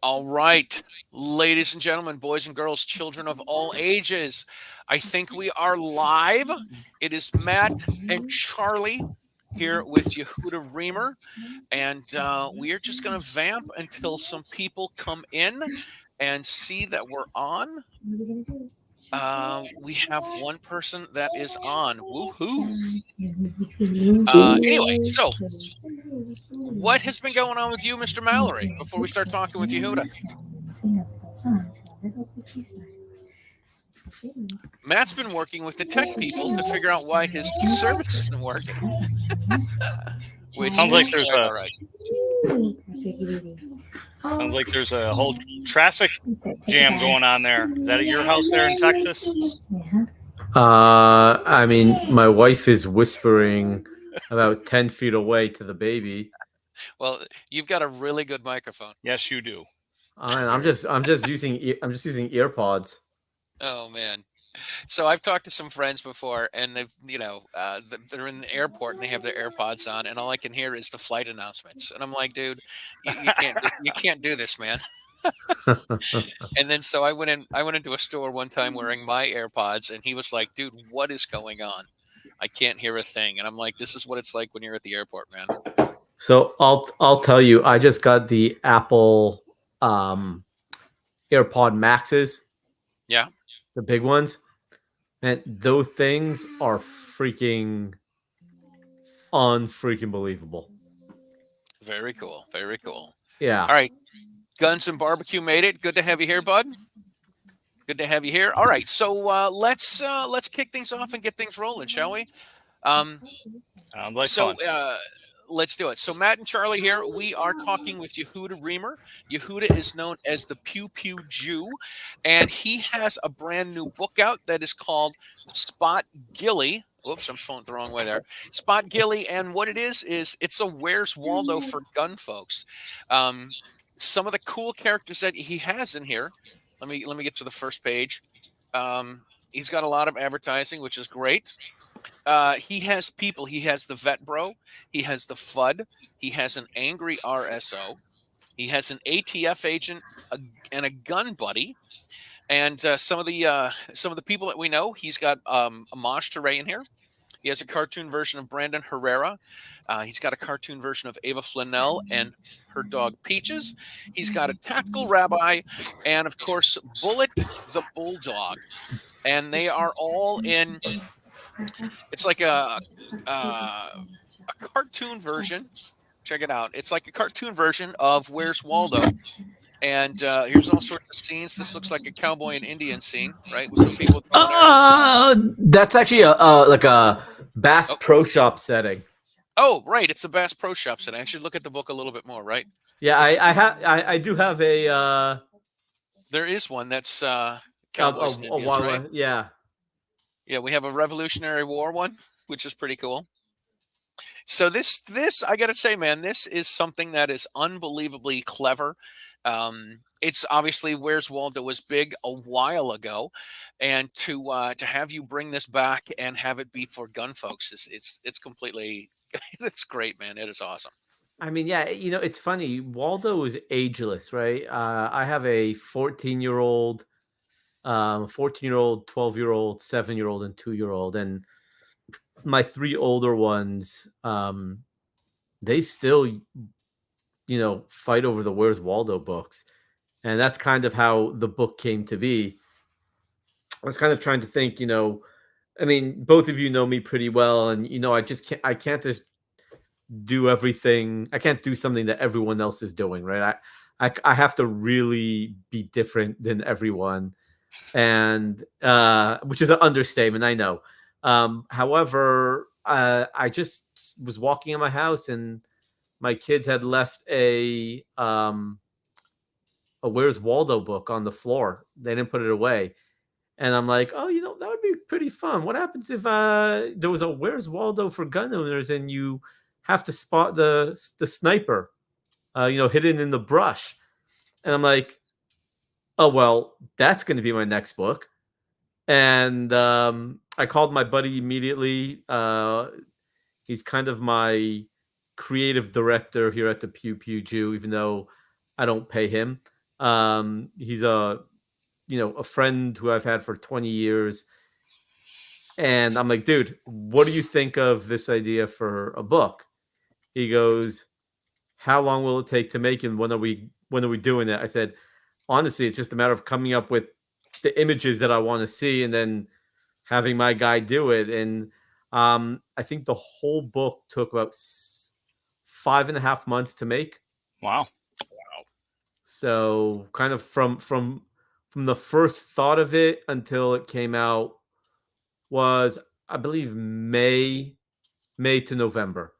All right, ladies and gentlemen, boys and girls, children of all ages, I think we are live. It is Matt and Charlie here with Yehuda Remer, and we are just going to vamp until some people come in and see that we're on. We have one person that is on. Woohoo! Anyway, so what has been going on with you, Mr. Mallory, before we start talking with Yehuda? Matt's been working with the tech people to figure out why his service isn't working. Which Sounds like is there's quite a all right. sounds like there's a whole traffic jam going on there. Is that at your house there in Texas? I mean, my wife is whispering about 10 feet away to the baby. Well, you've got a really good microphone. Yes, you do. And I'm just using earpods. Oh man. So I've talked to some friends before, and they've, they're in the airport and they have their AirPods on, and all I can hear is the flight announcements, and I'm like, dude, you can't do this, man. And then so I went into a store one time wearing my AirPods, and he was like, dude, what is going on? I can't hear a thing, and I'm like, this is what it's like when you're at the airport, man. So I'll tell you, I just got the Apple AirPod Maxes. Yeah. The big ones. And those things are freaking unfreaking believable. Very cool. Very cool. Yeah. All right. Guns and Barbecue made it. Good to have you here, bud. Good to have you here. All right. So let's kick things off and get things rolling, shall we? Let's do it. So Matt and Charlie here. We are talking with Yehuda Remer. Yehuda is known as the Pew Pew Jew, and he has a brand new book out that is called Spot Ghillie. Oops, I'm pulling it the wrong way there. Spot Ghillie, and what it is it's a Where's Waldo for gun folks. Some of the cool characters that he has in here. Let me get to the first page. He's got a lot of advertising, which is great. He has people. He has the vet bro. He has the FUD. He has an angry RSO. He has an ATF agent and a gun buddy. And some of the people that we know, he's got Amaj Teray in here. He has a cartoon version of Brandon Herrera. He's got a cartoon version of Ava Flanell and her dog Peaches. He's got a tactical rabbi, and of course Bullet the Bulldog. And they are all in. It's like a cartoon version. Check it out. It's like a cartoon version of Where's Waldo. And here's all sorts of scenes. This looks like a cowboy and Indian scene, right? With some people. That's actually like a Bass Pro Shop setting. Oh, right. It's a Bass Pro Shop setting. I should look at the book a little bit more, right? Yeah, I do have a. There is one that's Cowboys and Indians, right? Yeah. Yeah, we have a Revolutionary War one, which is pretty cool. So this I got to say, man, this is something that is unbelievably clever. It's obviously Where's Waldo was big a while ago, and to have you bring this back and have it be for gun folks it's completely it's great, man. It is awesome. I mean, yeah, it's funny. Waldo is ageless, right? I have a 14-year-old, 14-year-old, 12-year-old, 7-year-old, and 2-year-old, and my 3 older ones, they still, fight over the Where's Waldo books, and that's kind of how the book came to be. I was kind of trying to think, I mean, both of you know me pretty well, and I can't just do everything. I can't do something that everyone else is doing, right? I have to really be different than everyone, and which is an understatement, I know. However, I just was walking in my house, and my kids had left a Where's Waldo book on the floor. They didn't put it away. And I'm like, oh, that would be pretty fun. What happens if there was a Where's Waldo for gun owners and you have to spot the sniper, hidden in the brush? And I'm like, oh, well, that's going to be my next book. And I called my buddy immediately. He's kind of my creative director here at the Pew Pew Jew, even though I don't pay him. He's a friend who I've had for 20 years. And I'm like, dude, what do you think of this idea for a book? He goes, how long will it take to make, and when are we doing it? I said, honestly, it's just a matter of coming up with the images that I want to see and then having my guy do it. And I think the whole book took about 5.5 months to make. Wow. So kind of from the first thought of it until it came out was, I believe, May to November.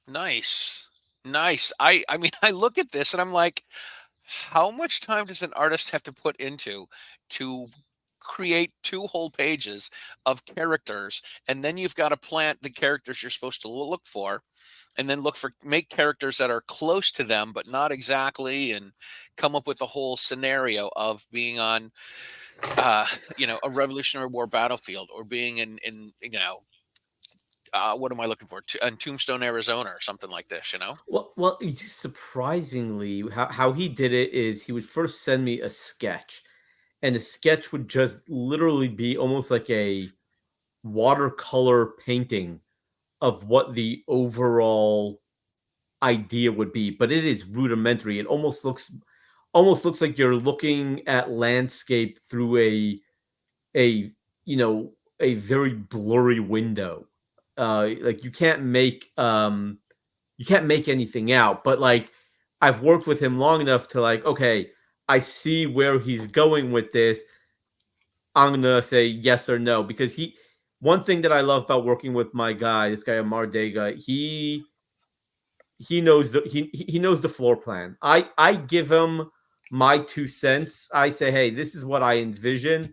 Nice. I mean, I look at this and I'm like, how much time does an artist have to put into to create 2 whole pages of characters, and then you've got to plant the characters you're supposed to look for, and then make characters that are close to them but not exactly, and come up with the whole scenario of being on a Revolutionary War battlefield, or being in what am I looking for? In Tombstone, Arizona, or something like this, Well, surprisingly, how he did it is he would first send me a sketch, and the sketch would just literally be almost like a watercolor painting of what the overall idea would be, but it is rudimentary. It almost looks like you're looking at landscape through a very blurry window. Like you can't make anything out, but like I've worked with him long enough to like, okay, I see where he's going with this. I'm gonna say yes or no, because one thing that I love about working with my guy, this guy Amar Dega, he knows he knows the floor plan. I give him my 2 cents. I say, hey, this is what I envision,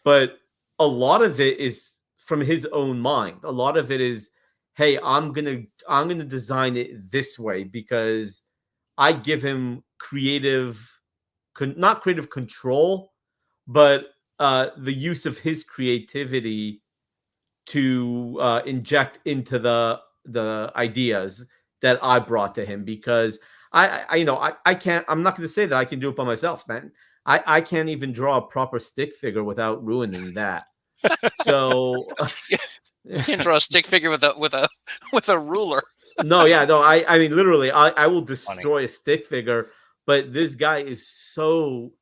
but a lot of it is from his own mind. A lot of it is, hey, I'm gonna design it this way, because I give him not creative control, but the use of his creativity to inject into the ideas that I brought to him, because I can't. I'm not going to say that I can do it by myself, man. I can't even draw a proper stick figure without ruining that. So You can't draw a stick figure with a ruler. no. I mean, literally, I will destroy a stick figure. But this guy is so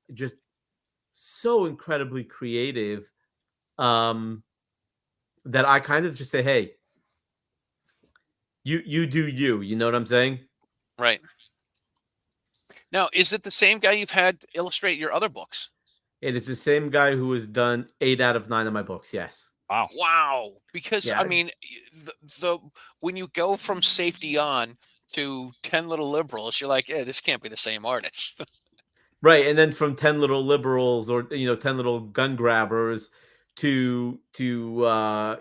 incredibly creative, that I kind of just say, hey, you do you. You know what I'm saying? Right. Now, is it the same guy you've had illustrate your other books? It is the same guy who has done 8 out of 9 of my books. Yes. Wow. Because Yeah. I mean, when you go from Safety On to 10 Little Liberals, you're like, this can't be the same artist. Right, and then from 10 Little Liberals, or 10 Little Gun Grabbers to To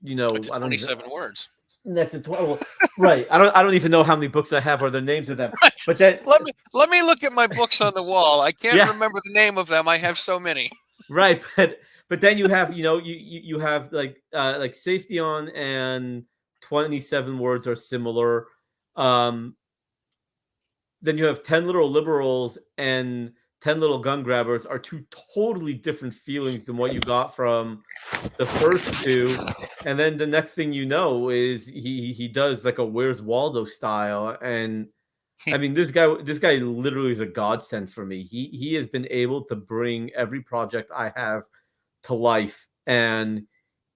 27 words. Next to 12. Right. I don't even know how many books I have or the names of them. But then let me look at my books on the wall. I can't Yeah. remember the name of them. I have so many. Right, but then you have you have like Safety On and 27 words are similar. Then you have 10 Little Liberals and 10 Little Gun Grabbers are 2 totally different feelings than what you got from the first 2. And then the next thing you know is he does like a Where's Waldo style. And I mean, this guy literally is a godsend for me. He has been able to bring every project I have to life, and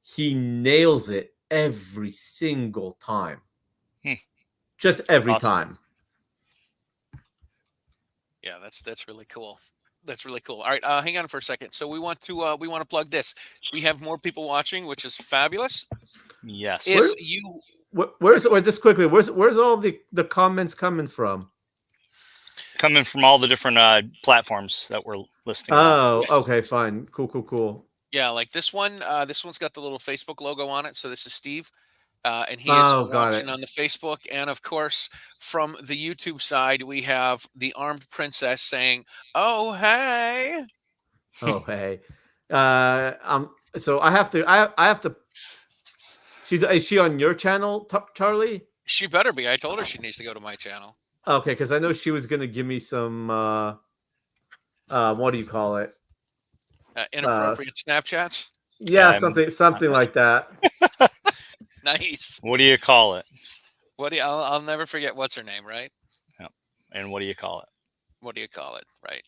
he nails it every single time. Just every time. Yeah, that's really cool. That's really cool. All right, hang on for a second. So we want to plug this. We have more people watching, which is fabulous. Yes. Where's just quickly? Where's all the comments coming from? Coming from all the different platforms that we're listing. Oh, okay, fine, cool. Yeah, like this one. This one's got the little Facebook logo on it. So this is Steve. And he is watching on the Facebook. And of course, from the YouTube side, we have the Armed Princess saying, "Oh, hey." Oh, hey. So I have to. Is she on your channel, Charlie? She better be. I told her she needs to go to my channel. Okay, because I know she was gonna give me some. What do you call it? Inappropriate Snapchats. Yeah, I'm- something like that. Nice. What do you call it? What do you, I'll never forget what's her name, right? And what do you call it? What do you call it, right?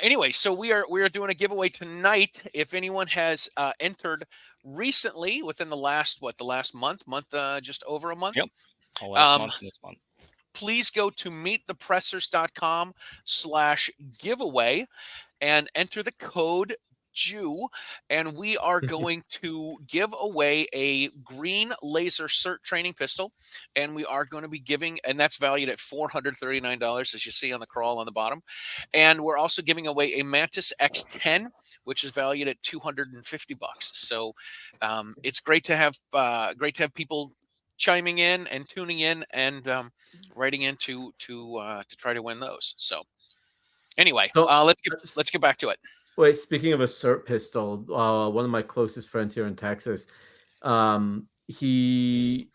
Anyway, so we are doing a giveaway tonight. If anyone has entered recently within the last month, just over a month. Yep. Last Um, month and this month. Please go to meetthepressers.com/giveaway and enter the code Jew, and we are going to give away a green laser cert training pistol, and we are going to be giving, and that's valued at $439, as you see on the crawl on the bottom, and we're also giving away a Mantis X10, which is valued at $250. So it's great to have people chiming in and tuning in and writing in to try to win those. So anyway, So, let's get back to it. Wait, speaking of a cert pistol, one of my closest friends here in Texas, he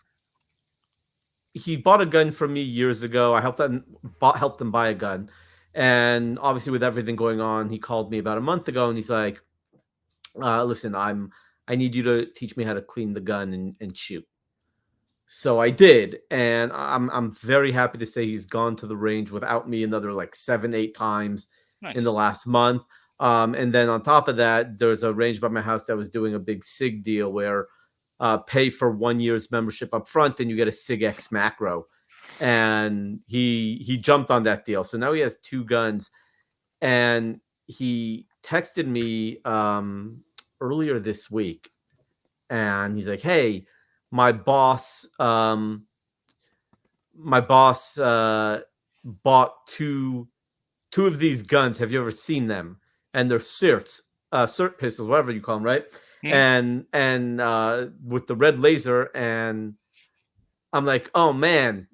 bought a gun from me years ago. I helped him buy a gun, and obviously with everything going on, he called me about a month ago, and he's like, "Listen, I need you to teach me how to clean the gun and shoot." So I did, and I'm very happy to say he's gone to the range without me another like 7-8 times in the last month. And then on top of that, there's a range by my house that was doing a big SIG deal where pay for 1 year's membership up front and you get a SIG X macro. And he jumped on that deal. So now he has 2 guns. And he texted me earlier this week. And he's like, "Hey, my boss bought two of these guns. Have you ever seen them? And they're cert pistols, whatever you call them, right? And with the red laser." And I'm like, "Oh man,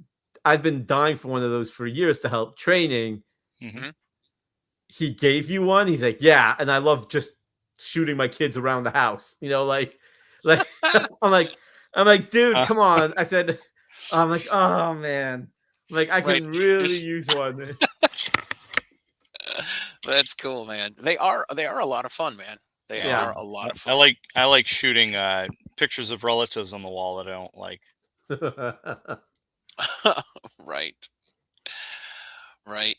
I've been dying for one of those for years to help training." Mm-hmm. He gave you one? He's like, "Yeah." And I love just shooting my kids around the house, like I'm like, "Dude, come on." I'm like, "Oh man, like I can really use one." That's cool, man. They are a lot of fun, man. They are a lot of fun. I like shooting pictures of relatives on the wall that I don't like. Right.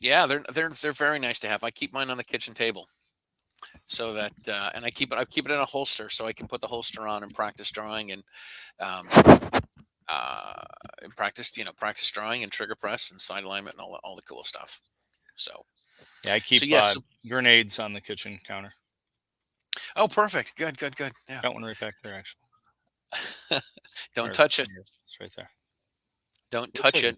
Yeah, they're very nice to have. I keep mine on the kitchen table, so that and I keep it in a holster so I can put the holster on and practice drawing and practice drawing and trigger press and side alignment and all the cool stuff. So yeah, I keep grenades on the kitchen counter. Oh, perfect. Good. Yeah. Got one right back there, actually. Don't touch it. It's right there. Don't touch it.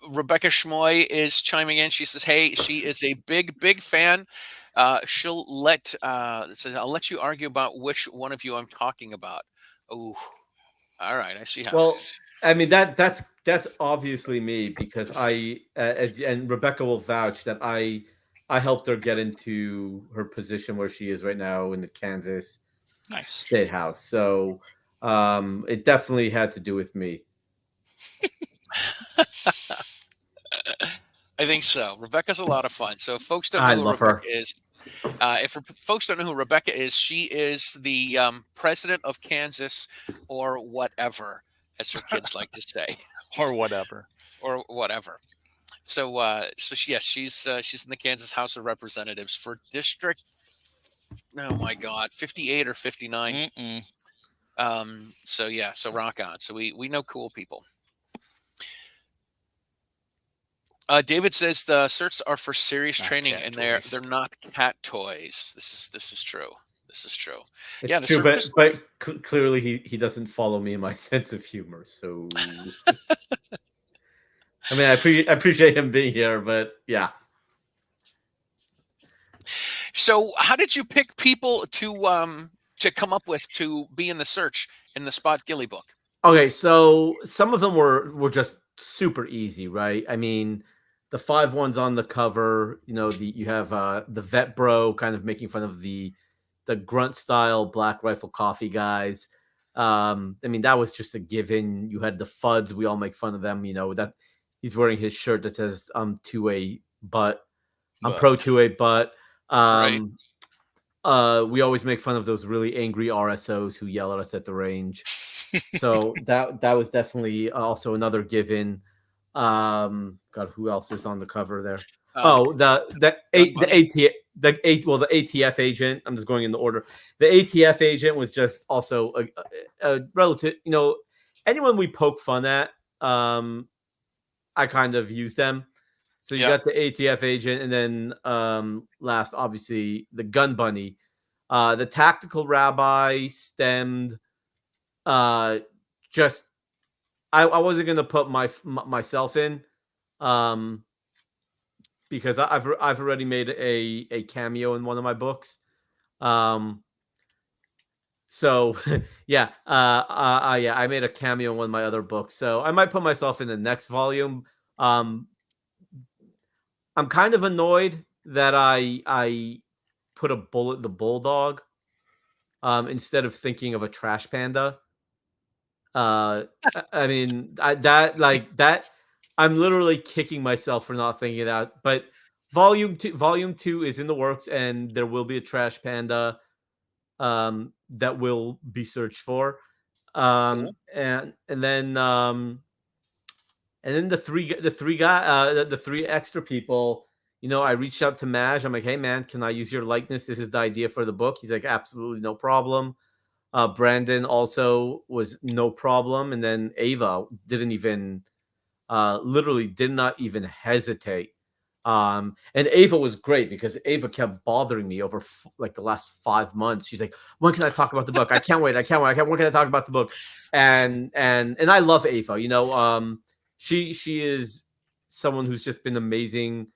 Rebecca Schmoy is chiming in. She says, "Hey, she is a big fan. She'll says, I'll let you argue about which one of you I'm talking about." Oh, all right. I see how. Well, I mean that's obviously me because and Rebecca will vouch that I helped her get into her position where she is right now in the Kansas State House. So it definitely had to do with me. I think so. Rebecca's a lot of fun. So if folks don't know who Rebecca is, folks don't know who Rebecca is, she is the president of Kansas, or whatever, as her kids like to say, or whatever. So, yes, she's in the Kansas House of Representatives for District, oh my God, 58 or 59. So rock on. So we know cool people. David says the certs are for serious training, and they're not cat toys. This is true. It's true, but clearly he doesn't follow me in my sense of humor. So I mean, I appreciate him being here, but yeah. So how did you pick people to come up with to be in the search in the Spot Ghillie book? Okay, so some of them were just super easy, right? I mean, the 5 ones on the cover, you have the vet bro kind of making fun of the grunt style Black Rifle Coffee guys. I mean, that was just a given. You had the Fuds. We all make fun of them. That he's wearing his shirt that says "I'm 2A, but I'm pro 2A, but." Right. We always make fun of those really angry RSOs who yell at us at the range. So that was definitely also another given. God, who else is on the cover there? The ATF agent. I'm just going in the order. The ATF agent was just also a relative. Anyone we poke fun at, I kind of use them. So you got the ATF agent, and then last, obviously, the Gun Bunny. The tactical rabbi stemmed. Just I wasn't gonna put myself in, because I've already made a cameo in one of my books. So yeah, I made a cameo in one of my other books. So I might put myself in the next volume. I'm kind of annoyed that I put a bullet the bulldog instead of thinking of a trash panda. I mean, that. I'm literally kicking myself for not thinking of that. But volume two is in the works, and there will be a trash panda that will be searched for. Cool. And then the three extra people. I reached out to Maj. I'm like, hey man, can I use your likeness? This is the idea for the book. He's like, absolutely no problem. Brandon also was no problem, and then Ava didn't even, literally did not even hesitate. And Ava was great because Ava kept bothering me over like the last 5 months. She's like, "When can I talk about the book? I can't wait. I can't wait. When can I talk about the book?" And I love Ava. She is someone who's just been amazing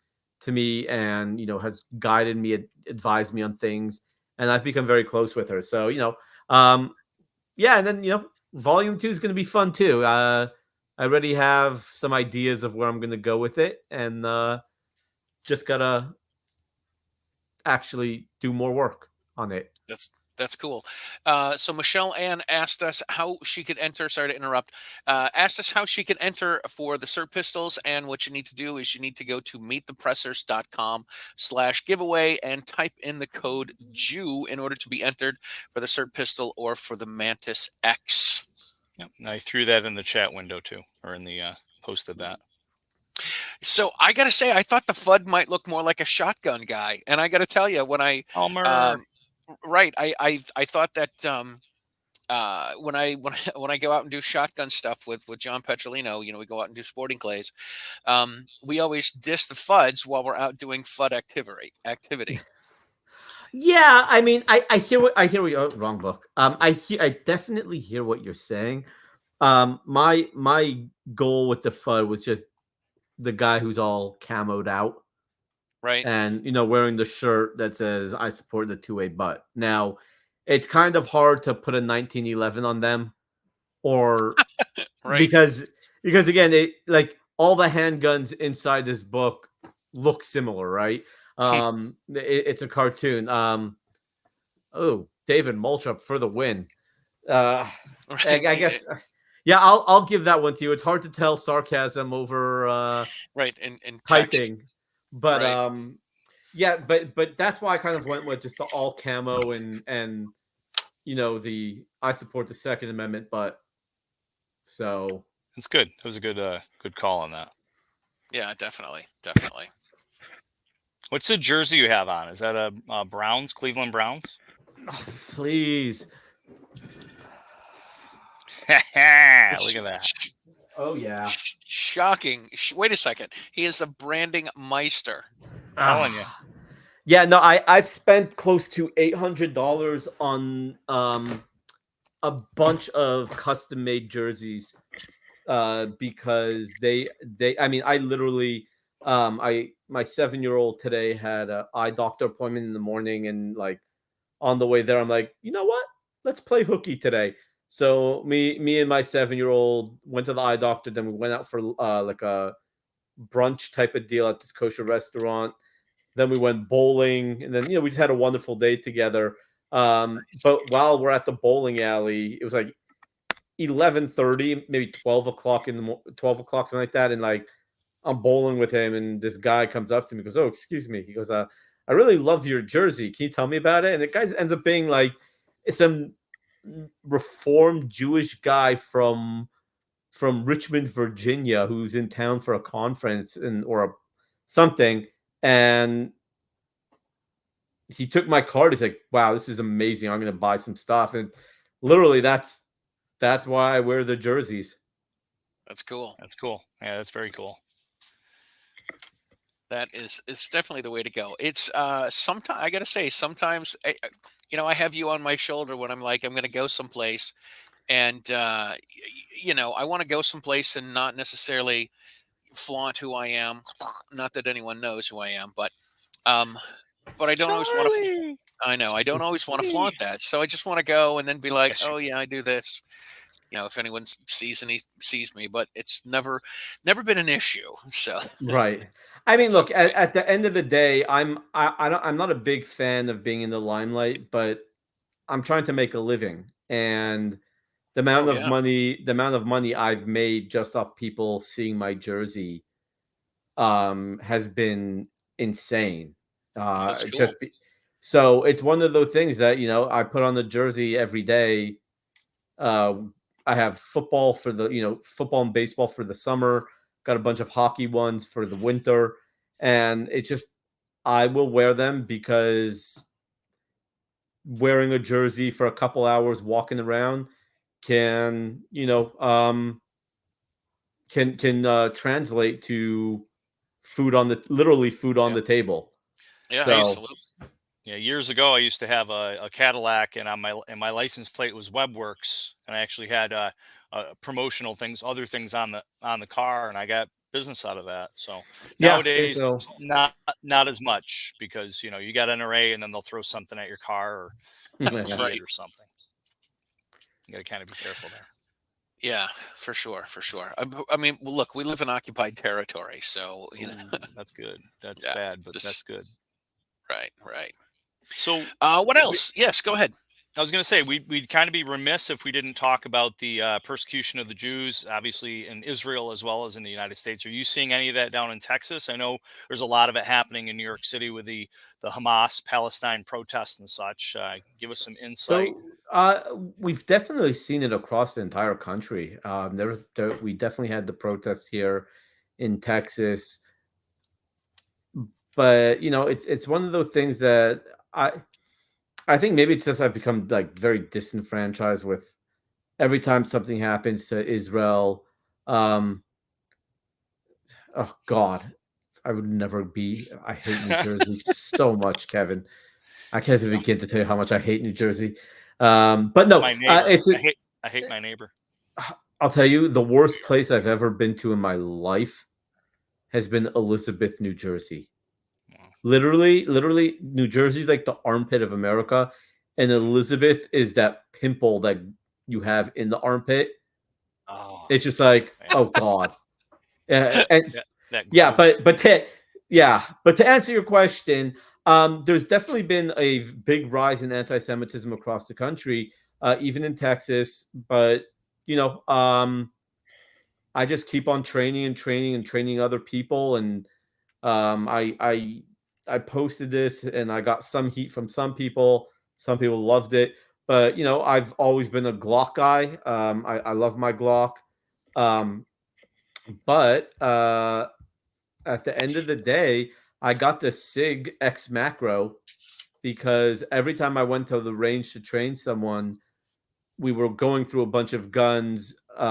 to me, and has guided me, advised me on things, and I've become very close with her. So yeah, and then volume 2 is going to be fun too. I already have some ideas of where I'm going to go with it, and just gotta actually do more work on it. That's cool. So Michelle Ann asked us how she could enter. Sorry to interrupt. Asked us how she could enter for the Cert Pistols, and what you need to do is you need to go to meetthepressers.com/giveaway and type in the code Jew in order to be entered for the Cert Pistol or for the Mantis X. Yep. I threw that in the chat window too, or in the posted that. So I gotta say, I thought the Fudd might look more like a shotgun guy, and I gotta tell you, when I right, I thought that when I go out and do shotgun stuff with John Petrolino, we go out and do sporting clays. We always diss the Fudds while we're out doing Fudd activity. Yeah, I mean, I hear what you're wrong book. I definitely hear what you're saying. My goal with the Fudd was just the guy who's all camoed out, right? And wearing the shirt that says "I support the 2A butt." Now, it's kind of hard to put a 1911 on them, or right. because again, like all the handguns inside this book look similar, right? It's a cartoon. Oh, David Moltrup for the win. Right. I guess. Yeah, I'll give that one to you. It's hard to tell sarcasm over right in typing, text. but yeah, but that's why I kind of went with just the all camo and the I support the Second Amendment, but so it's good. It was a good call on that. Yeah, definitely. What's the jersey you have on? Is that a Browns, Cleveland Browns? Oh, please. Look at that. Oh yeah. Shocking. Wait a second. He is a branding meister. Telling you. Yeah, no, I've spent close to $800 on a bunch of custom made jerseys because they I mean, I literally my 7-year-old today had an eye doctor appointment in the morning, and like on the way there I'm like, you know what? Let's play hooky today. So me and my 7-year-old went to the eye doctor, then we went out for like a brunch type of deal at this kosher restaurant. Then we went bowling, and then we just had a wonderful day together. But while we're at the bowling alley, it was like 11:30, maybe 12 o'clock 12 o'clock, something like that. And like, I'm bowling with him, and this guy comes up to me, goes, "Oh, excuse me." He goes, "I really love your jersey. Can you tell me about it?" And the guy ends up being like, it's some reformed Jewish guy from Richmond, Virginia, who's in town for a conference something. And he took my card. He's like, "Wow, this is amazing. I'm going to buy some stuff." And literally, that's why I wear the jerseys. That's cool. That's cool. Yeah, that's very cool. That is, it's definitely the way to go. It's sometimes I gotta say, sometimes I have you on my shoulder when I'm like, I'm gonna go someplace, and I want to go someplace and not necessarily flaunt who I am. Not that anyone knows who I am, but I don't always want to. I know I don't always want to flaunt that, so I just want to go and then be like, oh yeah, I do this. If anyone sees me, but it's never been an issue. So Right. I mean, it's look, okay. at the end of the day, I'm not a big fan of being in the limelight, but I'm trying to make a living. And the amount Oh of yeah, money I've made just off people seeing my jersey has been insane. that's cool. So it's one of those things that, I put on the jersey every day. Uh, I have football for football and baseball for the summer. Got a bunch of hockey ones for the winter, and it's just I will wear them because wearing a jersey for a couple hours walking around can translate to food on Yeah. the table. Yeah, I used to So live. Yeah, years ago I used to have a Cadillac, and on my license plate was WebWorks, and I actually had promotional things, other things on the car, and I got business out of that. So yeah, nowadays, so not as much, because you got NRA, and then they'll throw something at your car, or key Right. it or something. You got to kind of be careful there. Yeah, for sure, for sure. I mean, well, look, we live in occupied territory, so Ooh, that's good. That's yeah, bad, but that's just good. right. So What else? Yes, go ahead. I was going to say, we'd kind of be remiss if we didn't talk about the persecution of the Jews, obviously in Israel as well as in the United States. Are you seeing any of that down in Texas? I know there's a lot of it happening in New York City with the Hamas Palestine protests and such. Give us some insight. So we've definitely seen it across the entire country. We definitely had the protest here in Texas, but it's one of those things that I think maybe it's just I've become like very disenfranchised with every time something happens to Israel. Um, oh God, I would never be. I hate New Jersey so much, Kevin. I can't even begin to tell you how much I hate New Jersey. But It's no, my neighbor. it's I hate my neighbor. I'll tell you, the worst place I've ever been to in my life has been Elizabeth, New Jersey. Wow. Literally, New Jersey's like the armpit of America, and Elizabeth is that pimple that you have in the armpit. Oh, It's just like, man. oh God. And that yeah, gross. but to answer your question, there's definitely been a big rise in anti-Semitism across the country, even in Texas. But I just keep on training other people, and I posted this, and I got some heat from some people. Some people loved it, but I've always been a Glock guy. I love my Glock, but at the end of the day, I got the SIG X Macro because every time I went to the range to train someone, we were going through a bunch of guns. We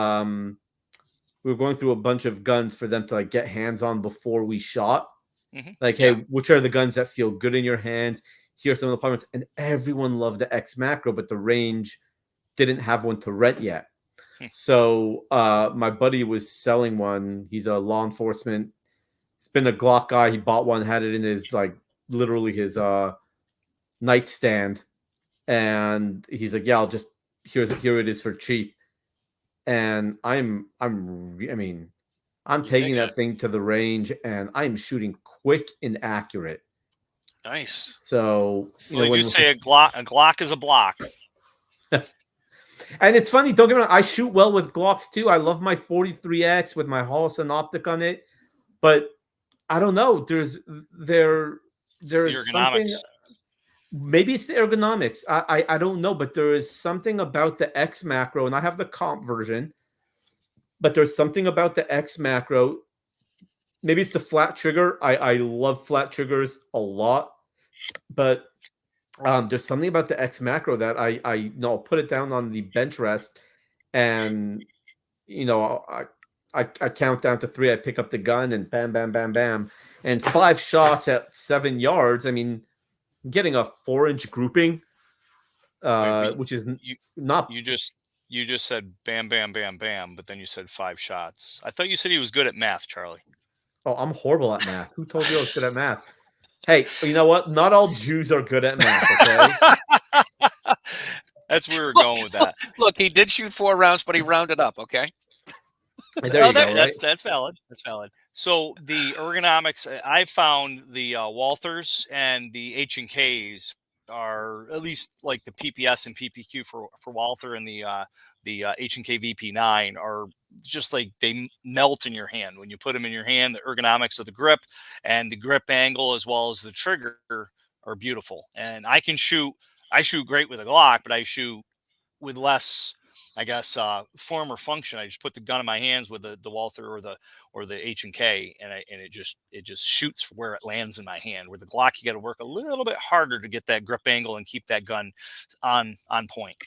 were going through a bunch of guns for them to like get hands on before we shot. Like, hey, Yeah. which are the guns that feel good in your hands? Here's some of the apartments, and everyone loved the X Macro, but the range didn't have one to rent yet. So my buddy was selling one. He's a law enforcement. He's been a Glock guy. He bought one, had it in his literally his nightstand, and he's like, "Yeah, I'll just here it is for cheap." And I'm You're taking taking it. that thing to the range, and I'm shooting quick and accurate. Nice. So Well, they do say a Glock is a block. And it's funny, don't get me wrong, I shoot well with Glocks too. I love my 43X with my Holosun optic on it, but I don't know. There's It's the something. ergonomics. Maybe it's the ergonomics. I don't know, but there is something about the X macro, and I have the comp version. But there's something about the X macro. Maybe it's the flat trigger. I love flat triggers a lot, but there's something about the X macro that I no put it down on the bench rest, and I count down to 3. I pick up the gun and bam, bam, bam, bam, and 5 shots at 7 yards. I mean, getting a 4-inch grouping, which is You not. you just said bam, bam, bam, bam, but then you said 5 shots. I thought you said he was good at math, Charlie. Oh, I'm horrible at math. Who told you I was good at math? Hey, you know what? Not all Jews are good at math. Okay. That's where we're going with that. Look, he did shoot 4 rounds, but he rounded up. Okay. There you go. Right. That's valid. That's valid. So the ergonomics, I found the Walthers and the H&Ks are at least like the PPS and PPQ for Walther, and the H&K VP9 are just like they melt in your hand when you put them in your hand. The ergonomics of the grip and the grip angle as well as the trigger are beautiful. And I shoot great with a Glock, but I shoot with less, I guess, form or function. I just put the gun in my hands with the Walther or the H&K, and it just shoots where it lands in my hand. With the Glock, you got to work a little bit harder to get that grip angle and keep that gun on point.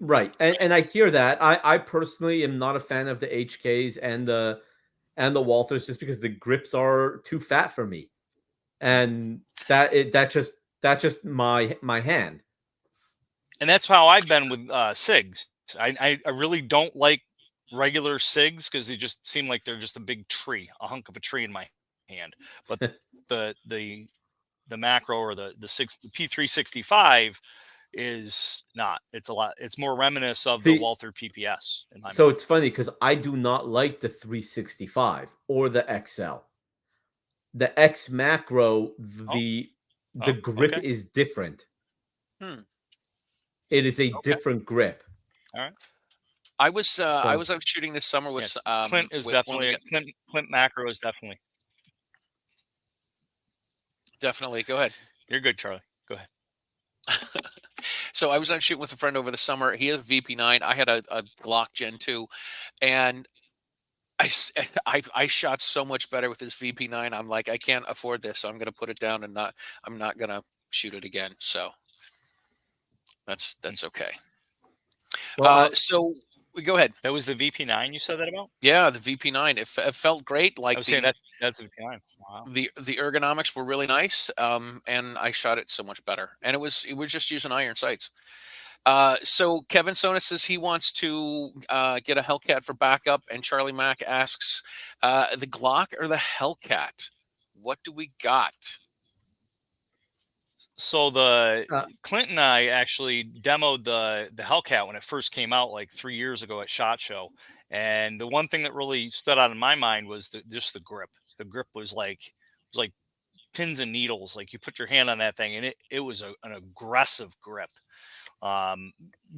Right. And I hear that. I personally am not a fan of the HKs and the Walthers just because the grips are too fat for me. And that's just my hand. And that's how I've been with SIGs. I really don't like regular SIGs because they just seem like they're just a big tree, a hunk of a tree in my hand. But the macro or the P365 is not. It's a lot. It's more reminiscent of the Walther PPS in my mind. So it's funny because I do not like the 365 or the XL. The X macro, the grip is different. It is a different grip. All right. I was out shooting this summer with Clint is definitely Clint macro is definitely Go ahead. You're good, Charlie. Go ahead. So I was out shooting with a friend over the summer. He had a VP9. I had a Glock Gen 2, and I shot so much better with this VP9. I'm like, I can't afford this, so I'm going to put it down and I'm not going to shoot it again. So that's okay. Well, so go ahead. That was the VP9 you said that about? Yeah, the VP9. It felt great. Like I was saying that's the VP9. Wow. The ergonomics were really nice, and I shot it so much better. And it was just using iron sights. So Kevin Sona says he wants to get a Hellcat for backup, and Charlie Mack asks, the Glock or the Hellcat? What do we got? So the Clint and I actually demoed the Hellcat when it first came out like 3 years ago at SHOT Show, and the one thing that really stood out in my mind was just the grip. The grip was like pins and needles. Like you put your hand on that thing, and it was an aggressive grip,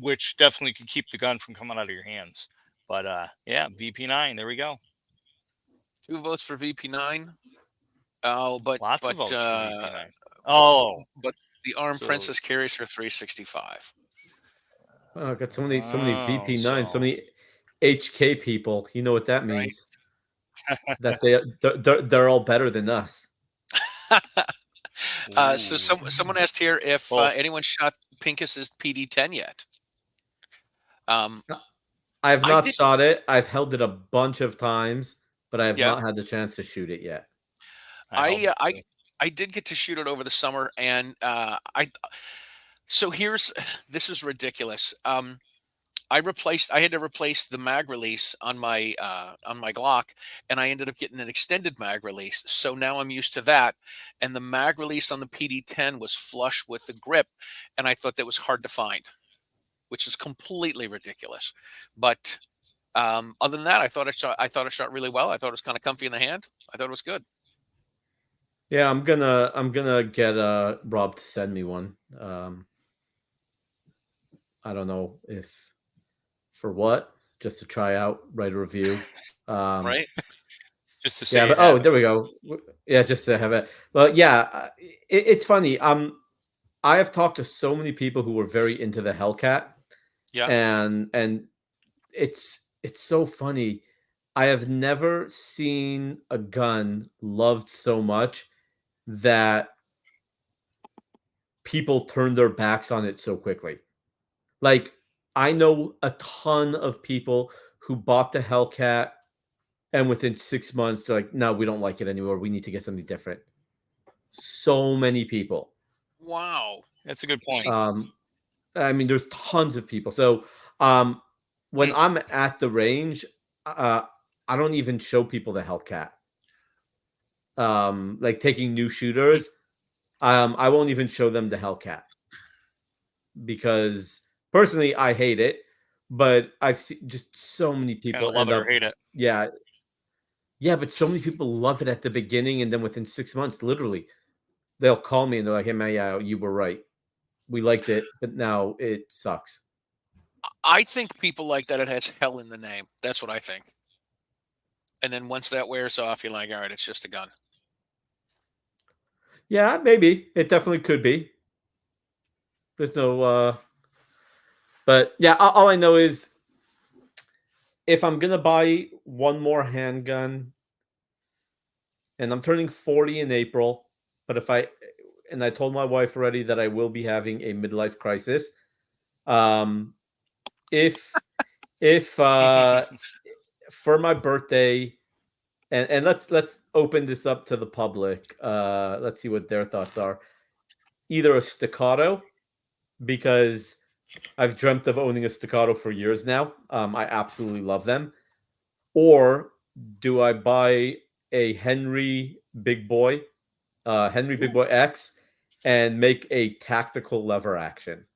which definitely could keep the gun from coming out of your hands. But yeah, VP9. There we go. 2 votes for VP9. Oh, but lots of votes for VP9. Oh, but the Armed Princess carries for 365. Oh, I got so many VP9, so many HK people. You know what that means? Right? That they're all better than us. So someone asked here if anyone shot Pincus's PD10 yet. I have not shot it. I've held it a bunch of times, but I have not had the chance to shoot it yet. I did get to shoot it over the summer, and this is ridiculous. I had to replace the mag release on my Glock, and I ended up getting an extended mag release. So now I'm used to that. And the mag release on the PD10 was flush with the grip, and I thought that was hard to find, which is completely ridiculous. But other than that, I thought it shot really well. I thought it was kind of comfy in the hand. I thought it was good. Yeah, I'm gonna get Rob to send me one. I don't know if For what? Just to try out, write a review. Right? Just to say Yeah, you but have it. there we go. Yeah, just to have it. Well, yeah, it's funny. I have talked to so many people who were very into the Hellcat, Yeah. and it's so funny. I have never seen a gun loved so much that people turn their backs on it so quickly. Like, I know a ton of people who bought the Hellcat and within 6 months they're like, "No, we don't like it anymore. We need to get something different." So many people. Wow. That's a good point. See, I mean, there's tons of people. So, um, when I'm at the range, uh, I don't even show people the Hellcat. Like taking new shooters, I won't even show them the Hellcat because personally I hate it, but I've seen just so many Kind people of love end it or up, hate it. yeah, yeah, but so many people love it at the beginning, and then within 6 months, literally, they'll call me and they're like, "Hey man, yeah, you were right. We liked it, but now it sucks." I think people like that it has hell in the name. That's what I think. And then once that wears off, you're like, all right, it's just a gun. Yeah, maybe it definitely could be. There's no, but yeah, all I know is if I'm gonna buy one more handgun, and I'm turning 40 in April, but if I and I told my wife already that I will be having a midlife crisis. Um, if for my birthday, and let's open this up to the public. Let's see what their thoughts are. Either a staccato, because I've dreamt of owning a staccato for years now. I absolutely love them. Or do I buy a Henry Big Ooh. Boy X, and make a tactical lever action?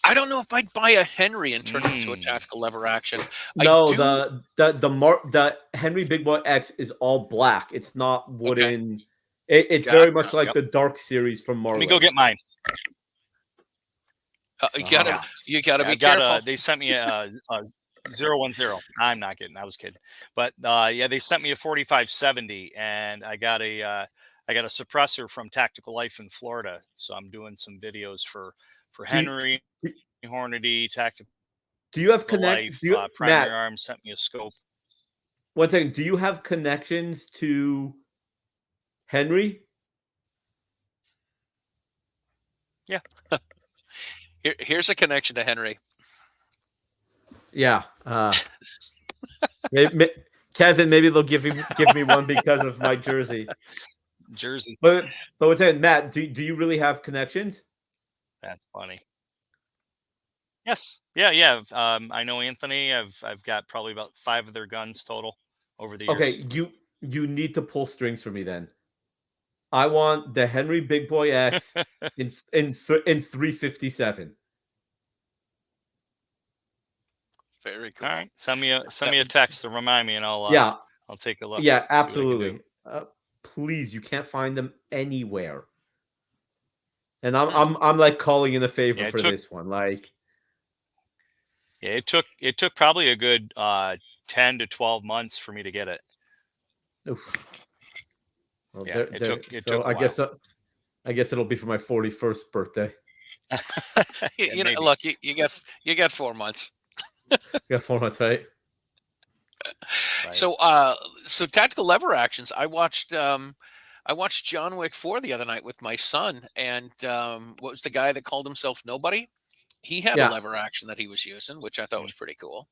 I don't know if I'd buy a Henry and turn it into a Mm. tactical lever action. I No, do. the Henry Big Boy X is all black. It's not Okay. wooden. It's very much Gotcha. like Yep. the Dark series from Let me go Marlin. get mine. You Ah. gotta, Yeah. you gotta Yeah, be I've got careful. they sent me a 010. I'm not kidding. I was kidding. But yeah, they sent me a 4570 and I got a suppressor from Tactical Life in Florida. So I'm doing some videos for Do you, Henry, Hornady, Tactical do you have Life, Primary Matt? Arms sent me a scope. One second. Do you have connections to Henry? Yeah. Here's a connection to Henry. Yeah. Kevin, maybe they'll give me one because of my jersey. Jersey. But what's that, Matt? Do you really have connections? That's funny. Yes. Yeah, yeah. I know Anthony. I've got probably about 5 of their guns total over the years. Okay, you need to pull strings for me then. I want the Henry Big Boy X in 357. Very cool. All right. Send me a text to remind me and Yeah, I'll take a look. yeah, See what I can do. absolutely. Please, you can't find them anywhere. And Hmm. I'm like calling in a favor Yeah, for this one. Like, it took probably a good 10 to 12 months for me to get it. oof. Well, Yeah, it took a while. I guess it'll be for my 41st birthday. You know, Maybe. look, you got 4 months. Got 4 months, right? Right. So tactical lever actions. I watched John Wick 4 the other night with my son, and what was the guy that called himself Nobody? He had a Yeah, lever action that he was using, which I thought Mm. was pretty cool.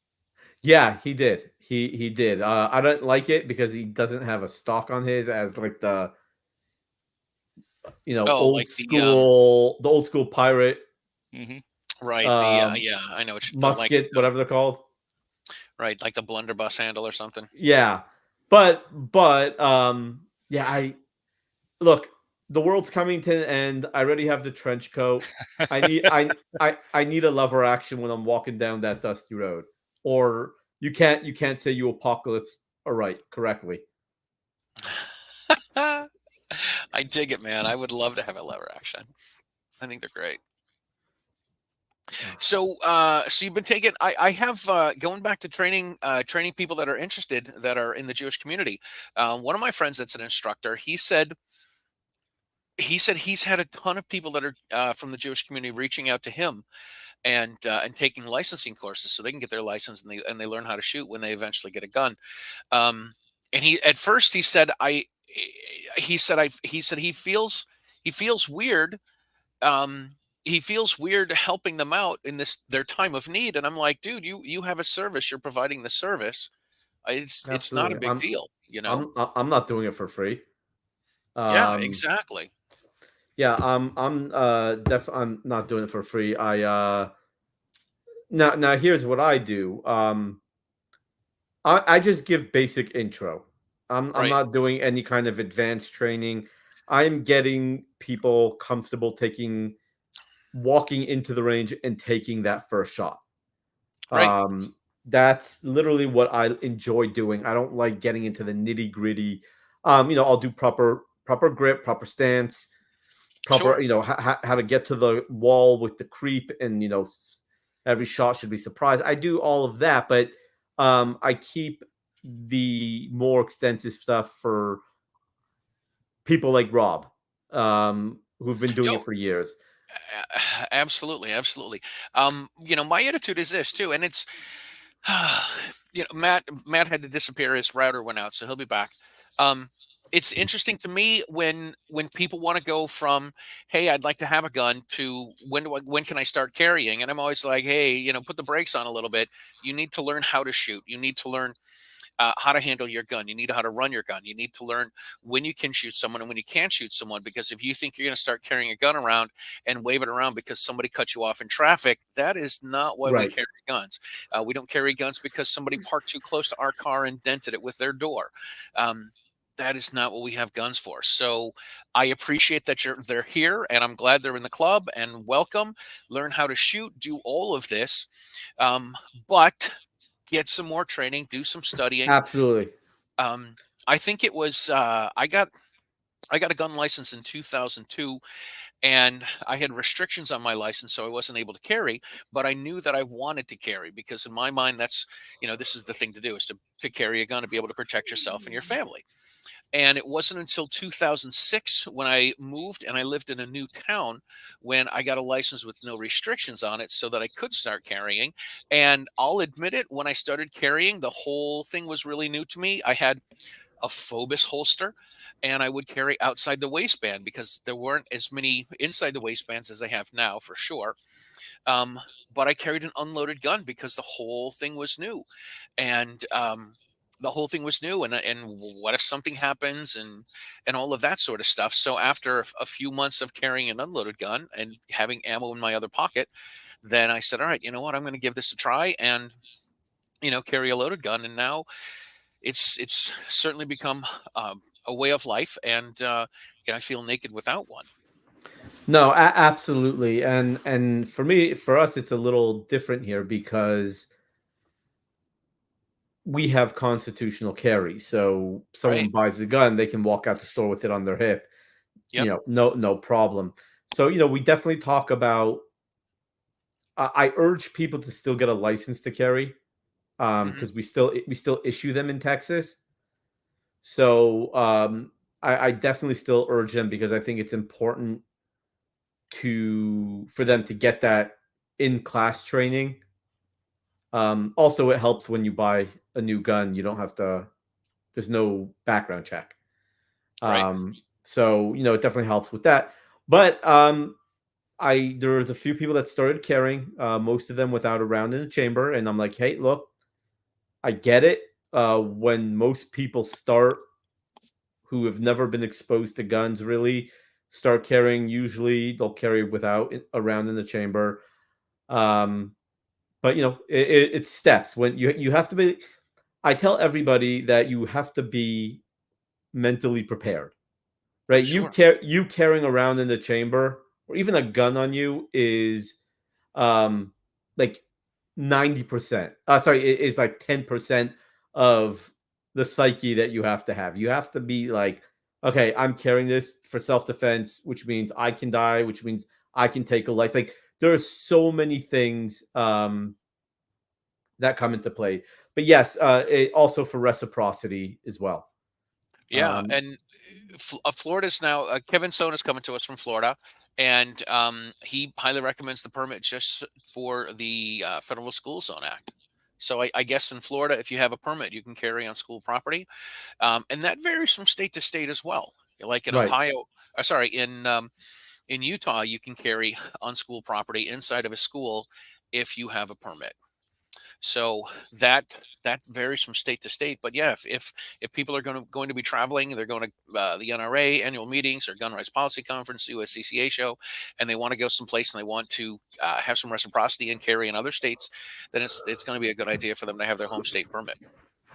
yeah, he did. He did. I don't like it because he doesn't have a stock on his as like the Oh, like the old school pirate Hmm. right, um yeah, I know what you the like musket, whatever they're called. right, like the blunderbuss handle or something. Yeah, but yeah, I look. The world's coming to an end. I already have the trench coat. I need a lever action when I'm walking down that dusty road. Or you can't say you apocalypse all right correctly. I dig it, man. I would love to have a lever action. I think they're great. So, so you've been taking. I have going back to training, training people that are interested that are in the Jewish community. One of my friends that's an instructor. He said he's had a ton of people that are from the Jewish community reaching out to him and taking licensing courses so they can get their license and they learn how to shoot when they eventually get a gun. Um, and he at first he said he said he feels weird. He feels weird helping them out in this their time of need. And I'm like, dude, you have a service. You're providing the service. It's not a Absolutely. big deal, you know? I'm not doing it for free. Yeah, Um, exactly. yeah, I'm not doing it for free. Now here's what I do. I just give basic intro. I'm Right, not doing any kind of advanced training. I'm getting people comfortable walking into the range and taking that first shot. right, That's literally what I enjoy doing. I don't like getting into the nitty-gritty. I'll do proper grip, proper stance, proper, sure. how to get to the wall with the creep, and every shot should be surprised. I do all of that, but I keep the more extensive stuff for people like Rob, who've been doing Yo, it for years. absolutely, absolutely. My attitude is this too, and it's Matt had to disappear. His router went out, so he'll be back. Um, it's interesting to me when people want to go from, hey, I'd like to have a gun, to when can I start carrying? And I'm always like, hey, put the brakes on a little bit. You need to learn how to shoot. You need to learn how to handle your gun. You need how to run your gun. You need to learn when you can shoot someone and when you can't shoot someone. Because if you think you're going to start carrying a gun around and wave it around because somebody cut you off in traffic, that is not why we Right. carry guns. We don't carry guns because somebody parked too close to our car and dented it with their door. That is not what we have guns for. So I appreciate that they're here, and I'm glad they're in the club. And welcome. Learn how to shoot. Do all of this, but get some more training. Do some studying. Absolutely. um, I think it was I got a gun license in 2002, and I had restrictions on my license, so I wasn't able to carry. But I knew that I wanted to carry because in my mind, that's this is the thing to do, is to carry a gun to be able to protect yourself and your family. And it wasn't until 2006 when I moved and I lived in a new town when I got a license with no restrictions on it so that I could start carrying. And I'll admit it, when I started carrying, the whole thing was really new to me. I had a Phobos holster, and I would carry outside the waistband because there weren't as many inside the waistbands as they have now, for sure. Um, but I carried an unloaded gun because the whole thing was new, and the whole thing was new. And what if something happens, and all of that sort of stuff. So after a few months of carrying an unloaded gun and having ammo in my other pocket, then I said, all right, you know what, I'm going to give this a try and carry a loaded gun. And now it's certainly become a way of life, and I feel naked without one. No, absolutely. And for us, it's a little different here because we have constitutional carry. So someone Right. buys a gun, they can walk out the store with it on their hip. Yep. No problem. So we definitely talk about. I urge people to still get a license to carry, Hmm. because we still issue them in Texas. So I definitely still urge them because I think it's important for them to get that in class training. Also, it helps when you buy a new gun. You don't have to. There's no background check. Right. So it definitely helps with that. But there was a few people that started carrying, most of them without a round in the chamber, and I'm like, hey, look, I get it. When most people start who have never been exposed to guns really start carrying, usually they'll carry without a round in the chamber. Um, but it's steps. When you have to be. I tell everybody that you have to be mentally prepared, I'm right? sure. You carrying around in the chamber or even a gun on you is like 90%. Sorry, it is like 10% of the psyche that you have to have. You have to be like, okay, I'm carrying this for self-defense, which means I can die, which means I can take a life. Like there's so many things that come into play. But yes, also for reciprocity as well. Yeah, and Florida's now Kevin Stone is coming to us from Florida, and he highly recommends the permit just for the Federal School Zone Act. So I guess in Florida, if you have a permit, you can carry on school property, and that varies from state to state as well. Like in Right. Ohio, sorry, in Utah, you can carry on school property inside of a school if you have a permit. So that varies from state to state. But yeah, if people are going to be traveling, they're going to the NRA annual meetings or Gun Rights Policy Conference, USCCA show, and they want to go someplace and they want to have some reciprocity and carry in other states, then it's going to be a good idea for them to have their home state permit.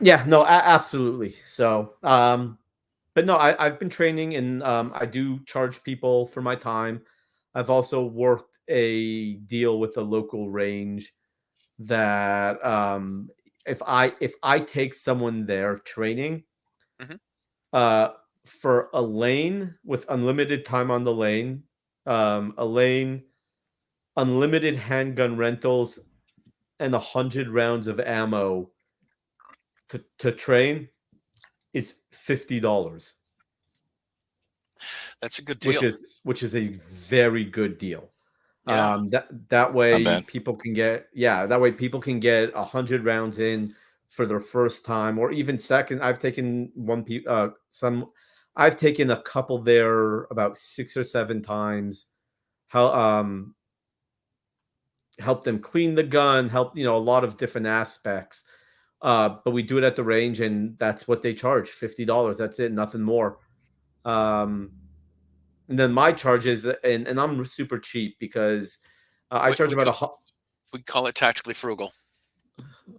Yeah, no, absolutely. So, but no, I've been training, and I do charge people for my time. I've also worked a deal with a local range that if I take someone there training, Mhm. for a lane with unlimited time on the lane, a lane, unlimited handgun rentals, and 100 rounds of ammo to train is $50, That's a good which deal. is a very good deal. Yeah. That Not way bad. people can get that way people can get 100 rounds in for their first time or even second. I've taken a couple there about 6 or 7 times. How help them clean the gun, help a lot of different aspects. But we do it at the range, and that's what they charge, $50. That's it, nothing more. Um, and then my charges, and I'm super cheap because I We, charge we, about ca- we call it tactically frugal.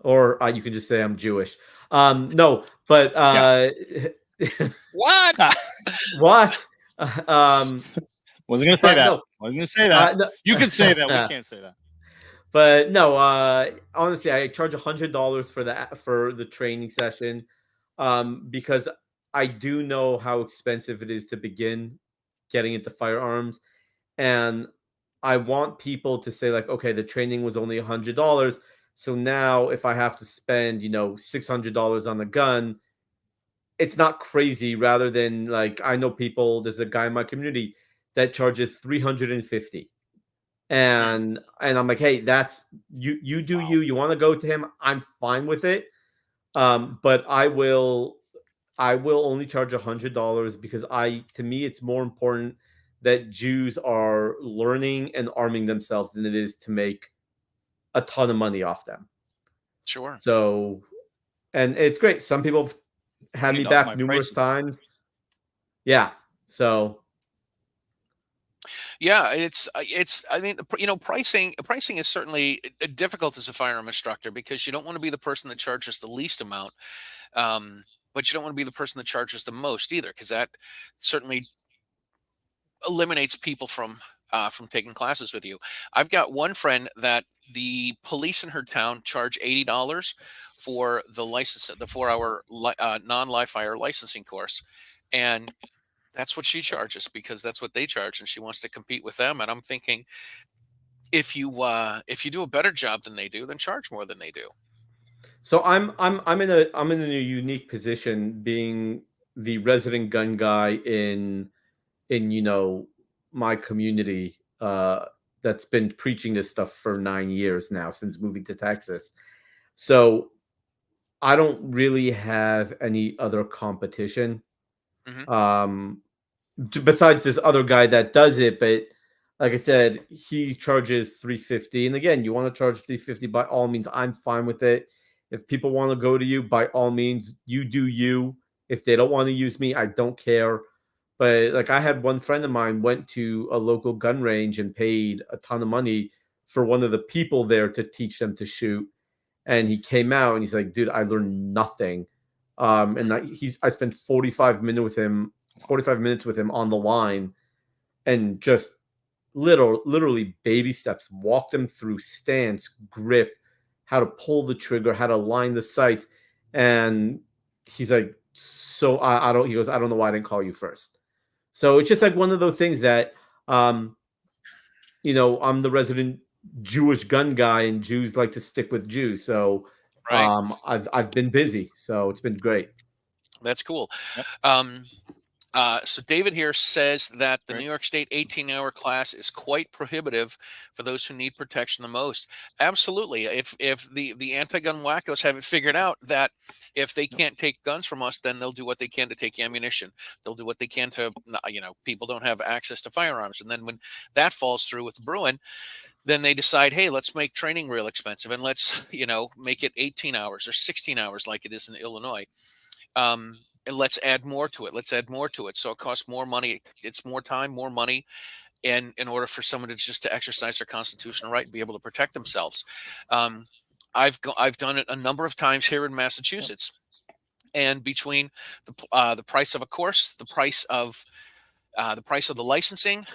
or you can just say I'm Jewish. No, but Yeah. What? Ah, what? Um, wasn't gonna say but that. no, Wasn't gonna say that. no. You can say that. We can't say that. But no, honestly, I charge $100 for the training session, because I do know how expensive it is to begin getting into firearms, and I want people to say like, okay, the training was only $100, so now if I have to spend $600 on the gun, it's not crazy. Rather than like, I know people. There's a guy in my community that charges 350. Mm, And I'm like, hey, that's you do Wow. you want to go to him, I'm fine with it. But I will only charge $100 because to me it's more important that Jews are learning and arming themselves than it is to make a ton of money off them. sure. So, and it's great, some people have I had need me to up back my numerous prices on that. times. Yeah, so Yeah, I mean, pricing is certainly difficult as a firearm instructor because you don't want to be the person that charges the least amount, but you don't want to be the person that charges the most either, because that certainly eliminates people from taking classes with you. I've got one friend that the police in her town charge $80 for the license, the 4 hour non-live fire licensing course, and that's what she charges because that's what they charge, and she wants to compete with them. And I'm thinking, if you do a better job than they do, then charge more than they do. I'm in a unique position being the resident gun guy in my community, that's been preaching this stuff for 9 years now since moving to Texas. So I don't really have any other competition. Hmm. Um, besides this other guy that does it. But like I said, he charges 350. And again, you want to charge 350, by all means, I'm fine with it. If people want to go to you, by all means, you do you. If they don't want to use me, I don't care. But like, I had one friend of mine went to a local gun range and paid a ton of money for one of the people there to teach them to shoot. And he came out and he's like, dude, I learned nothing. And I spent 45 minutes with him on the line, and just literally baby steps, walked him through stance, grip, how to pull the trigger, how to line the sights. And he's like, so I don't, he goes, I don't know why I didn't call you first. So it's just like one of those things that, I'm the resident Jewish gun guy, and Jews like to stick with Jews. So Right. I've been busy, so it's been great. That's cool. Yep. So David here says that the Right. New York State 18-hour class is quite prohibitive for those who need protection the most. Absolutely. If the anti-gun wackos haven't figured out that if they can't take guns from us, then they'll do what they can to take ammunition. They'll do what they can to, people don't have access to firearms. And then when that falls through with Bruin, then they decide, hey, let's make training real expensive and let's, make it 18 hours or 16 hours like it is in Illinois. And let's add more to it. Let's add more to it. So it costs more money. It's more time, more money, and in order for someone to exercise their constitutional right and be able to protect themselves. I've done it a number of times here in Massachusetts, and between the price of a course, the price of the licensing,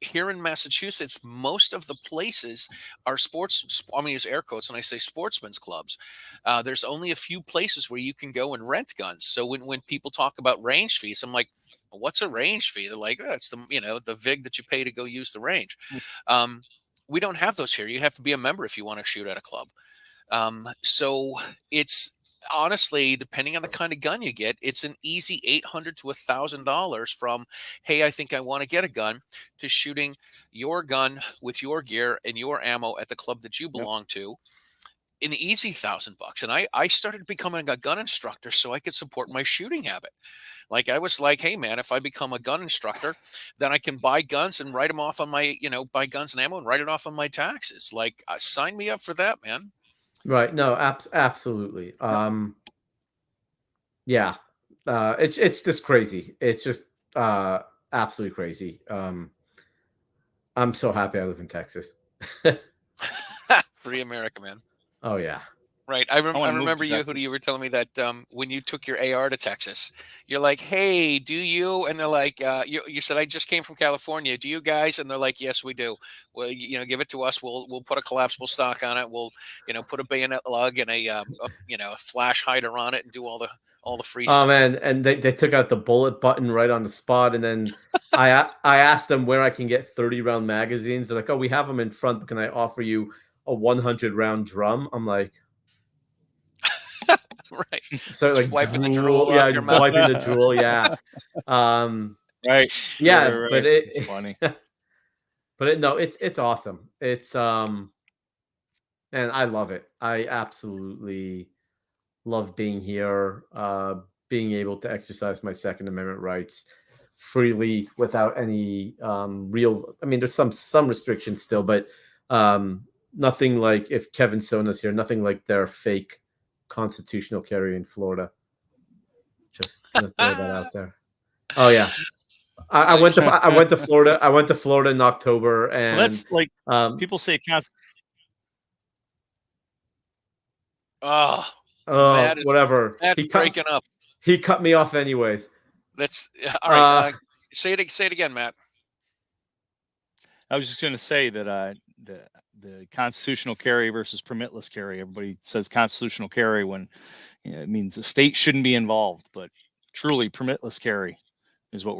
here in Massachusetts, most of the places are I'm going to use air quotes when I say sportsmen's clubs. There's only a few places where you can go and rent guns. So when people talk about range fees, I'm like, well, what's a range fee? They're like, oh, it's the VIG that you pay to go use the range. We don't have those here. You have to be a member if you want to shoot at a club. So it's honestly, depending on the kind of gun you get, it's an easy $800 to $1,000 from, hey, I think I want to get a gun, to shooting your gun with your gear and your ammo at the club that you Yep. belong to. An easy $1,000. And I started becoming a gun instructor so I could support my shooting habit. Like, I was like, hey man, if I become a gun instructor, then I can buy guns and write them off on my, buy guns and ammo and write it off on my taxes. Like, sign me up for that, man. Right. No, absolutely. Yeah. It's just crazy. It's just absolutely crazy. I'm so happy I live in Texas. Free America, man. Oh yeah. Right. I wanna move remember to you, Texas. Yehuda, you were telling me that when you took your AR to Texas, you're like, hey, do you? And they're like, you said, I just came from California. Do you guys? And they're like, yes, we do. Well, give it to us. We'll put a collapsible stock on it. We'll, put a bayonet lug and a flash hider on it and do all the free Oh stuff. man, and they took out the bullet button right on the spot, and then I asked them where I can get 30-round magazines. They're like, oh, we have them in front, but can I offer you a 100-round drum? I'm like, Right. so like Just wiping the drool, drool yeah, off your mouth. wiping the drool, yeah, Right. yeah, Right. but It's funny. no, it's awesome. It's and I love it. I absolutely love being here, being able to exercise my Second Amendment rights freely without any real. I mean, there's some restrictions still, but nothing like if Kevin Sona's here. Nothing like their fake constitutional carry in Florida. Just gonna throw that out there. Oh yeah, I went to Florida. I went to Florida in October, and Well, that's like people. people say Oh, Oh, whatever. Matt's breaking up. He cut me off anyways. That's all right. Say it again, Matt. I was just going to say that the constitutional carry versus permitless carry. Everybody says constitutional carry when it means the state shouldn't be involved, but truly permitless carry is what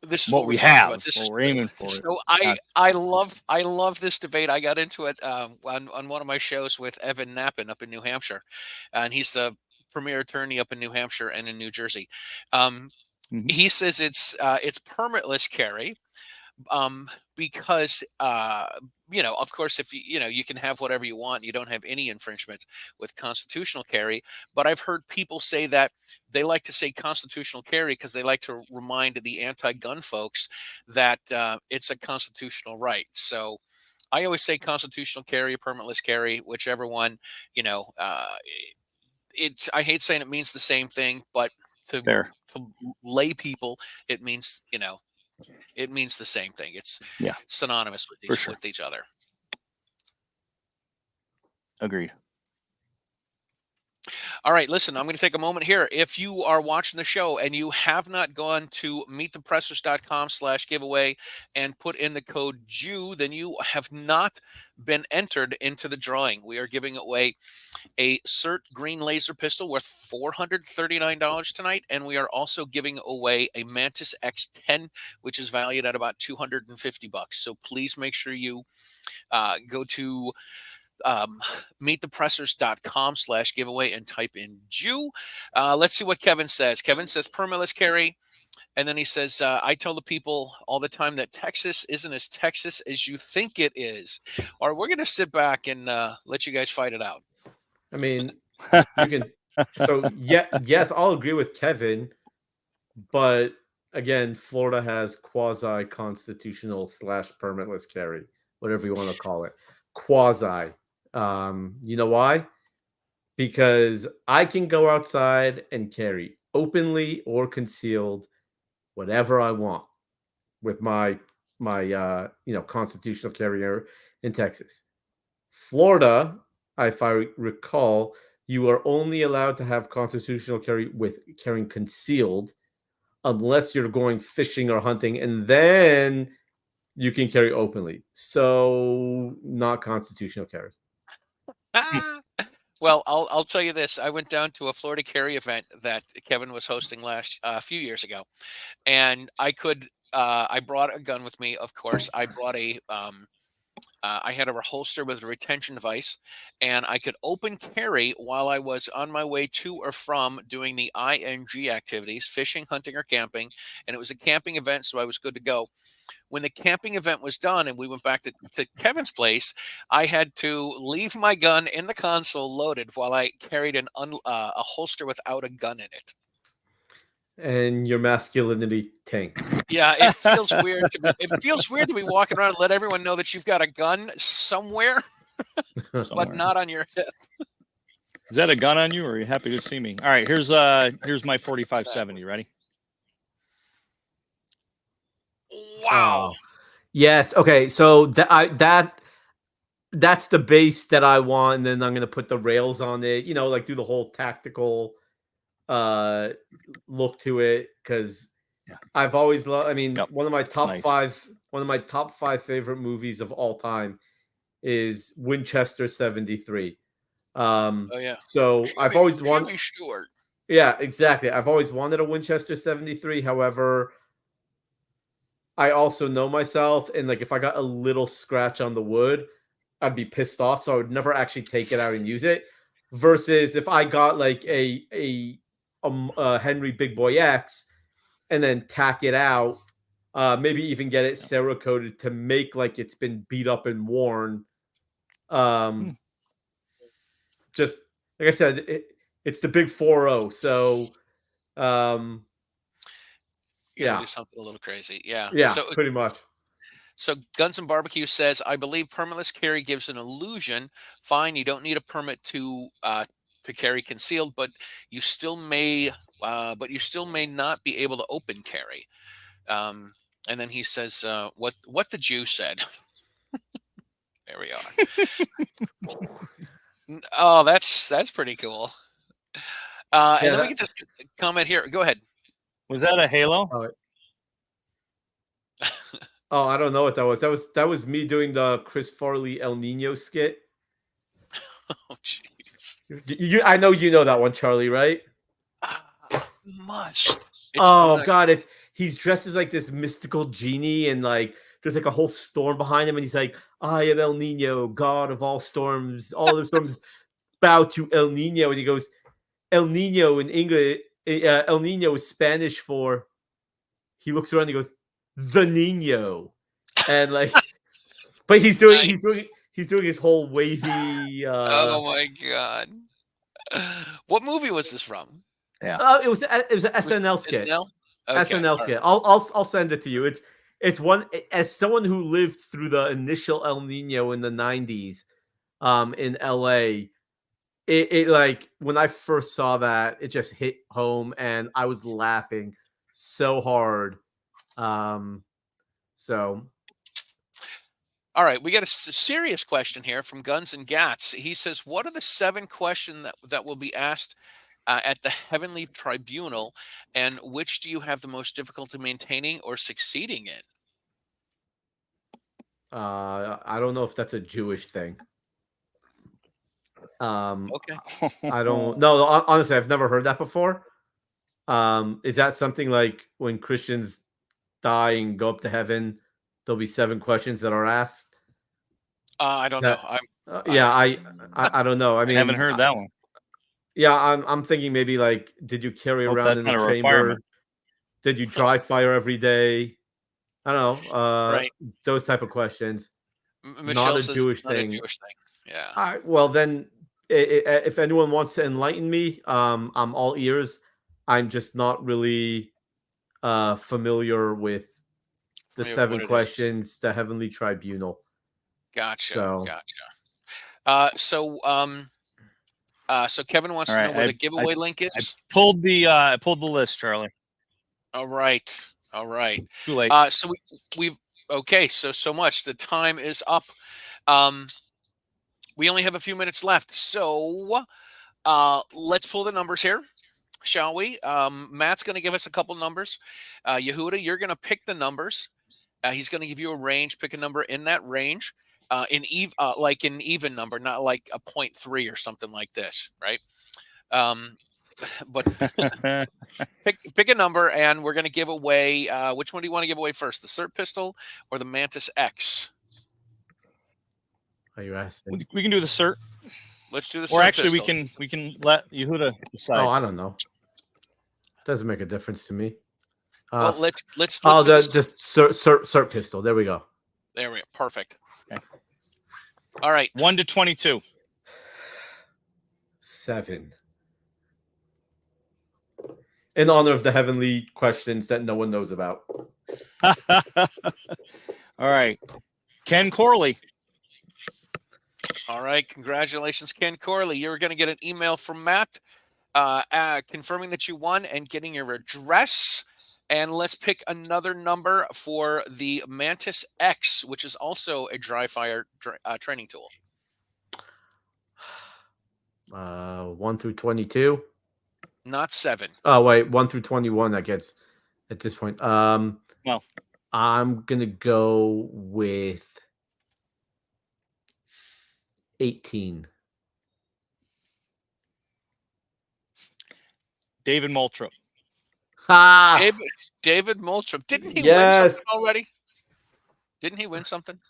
This is what we're we talking have, about. This what is we're aiming for. so I love this debate. I got into it on one of my shows with Evan Knappen up in New Hampshire, and he's the premier attorney up in New Hampshire and in New Jersey. He says it's permitless carry. Because of course, if you can have whatever you want, you don't have any infringement with constitutional carry. But I've heard people say that they like to say constitutional carry because they like to remind the anti-gun folks that it's a constitutional right. So I always say constitutional carry, permitless carry, whichever one. I hate saying it means the same thing, but to Fair. lay people, it means it means the same thing. It's synonymous with each other. Agreed. All right, listen, I'm going to take a moment here. If you are watching the show and you have not gone to meetthepressers.com/giveaway and put in the code Jew, then you have not been entered into the drawing. We are giving away a CERT green laser pistol worth $439 tonight, and we are also giving away a Mantis X10, which is valued at about $250. So please make sure you go to meetthepressers.com/giveaway and type in Jew. Let's see what Kevin says. Kevin says permaless carry. And then he says, I tell the people all the time that Texas isn't as Texas as you think it is. Or we're going to sit back and let you guys fight it out. I mean, you can. So yes, I'll agree with Kevin, but again, Florida has quasi-constitutional / permitless carry, whatever you want to call it. Quasi. You know why? Because I can go outside and carry openly or concealed whatever I want with my constitutional carrier in Texas. Florida, if I recall, you are only allowed to have constitutional carry with carrying concealed unless you're going fishing or hunting, and then you can carry openly. So not constitutional carry. Well, I'll tell you this. I went down to a Florida carry event that Kevin was hosting a few years ago, and I brought a gun with me. Of course, I brought I had a holster with a retention device, and I could open carry while I was on my way to or from doing the ING activities, fishing, hunting, or camping. And it was a camping event, so I was good to go. When the camping event was done and we went back to Kevin's place, I had to leave my gun in the console loaded while I carried a holster without a gun in it. And your masculinity tanked. Yeah, it feels weird. It feels weird to be walking around and let everyone know that you've got a gun somewhere, but not on your hip. Is that a gun on you, or are you happy to see me? All right, here's my 4570. Ready? Wow. Yes. Okay. So that's the base that I want, and then I'm gonna put the rails on it. Like do the whole tactical look to it, because I've always loved. I mean, one of my top five favorite movies of all time is Winchester 73. Oh yeah. So I've always wanted. Short. Yeah, exactly. I've always wanted a Winchester 73. However, I also know myself, and like if I got a little scratch on the wood, I'd be pissed off. So I would never actually take it out and use it. Versus if I got like a Henry Big Boy X and then tack it out, maybe even get it Cerakoted to make like it's been beat up and worn. Just like I said, it's the big 4.0. So, Do something a little crazy. Yeah. So pretty much. So Guns and Barbecue says, I believe permitless carry gives an illusion. Fine, you don't need a permit to carry concealed, but you still may not be able to open carry. And then he says, what the Jew said. There we are. Oh, that's pretty cool. And then we get this comment here. Go ahead. Was that a Halo? Oh, I don't know what that was. That was me doing the Chris Farley El Nino skit. Oh, jeez. I know you know that one, Charlie, right? Must. God, he's dressed as like this mystical genie, and like there's like a whole storm behind him, and he's like, I am El Nino, god of all storms. All the storms bow to El Nino, and he goes, El Nino in English. El Nino is Spanish for. He looks around, and he goes, the Nino, and like, but he's doing his whole wavy. Oh my god! What movie was this from? Yeah, it was an SNL skit. SNL? Okay. SNL skit. I'll send it to you. It's one, as someone who lived through the initial El Nino in the 90s, in LA. It like when I first saw that, it just hit home, and I was laughing so hard. So All right, we got a serious question here from Guns and Gats. He says, "What are the 7 questions that will be asked at the heavenly tribunal, and which do you have the most difficulty maintaining or succeeding in?" I don't know if that's a Jewish thing. Okay. I don't. No, honestly, I've never heard that before. Is that something like when Christians die and go up to heaven, there'll be 7 questions that are asked? I don't know. That yeah, I don't know. I I haven't mean, heard that one. yeah, I'm thinking maybe like, did you carry Hope around that's in the not a chamber? requirement. Did you dry fire every day? I don't know. Right. Those type of questions. Not Michelle a says Jewish not a thing. Jewish thing. Yeah. All right. Well, then, if anyone wants to enlighten me, I'm all ears. I'm just not really familiar with the Familiar with 7 what it is. questions, the heavenly tribunal. Gotcha. So, Gotcha. So Kevin wants All to know right, where the I giveaway link is. pulled the list, Charlie. All right. All right. Too late. So we've okay. So much. The time is up. We only have a few minutes left. So let's pull the numbers here, shall we? Matt's going to give us a couple numbers. Yehuda, you're going to pick the numbers. He's going to give you a range. Pick a number in that range, like an even number, not like a 0.3 or something like this, right? But pick a number, and we're going to give away. Which one do you want to give away first, the SIRT pistol or the Mantis X? are you asking? We can do the cert, Let's do the or SIRT actually pistol. we can let Yehuda decide. Oh, I don't know. Doesn't make a difference to me. Well, let's Oh, do this. just SIRT pistol. There we go. There we go. Perfect. Okay. All right. 1 to 22. 7. In honor of the heavenly questions that no one knows about. All right. Ken Corley. All right. Congratulations, Ken Corley. You're going to get an email from Matt confirming that you won and getting your address. And let's pick another number for the Mantis X, which is also a dry fire training tool. 1 through 22. Not 7. Oh wait, 1 through 21. That gets at this point. No. I'm gonna go with 18. David Moulthrop. Ha! David Moulthrop. Didn't he win Yes. something already? Didn't he win something?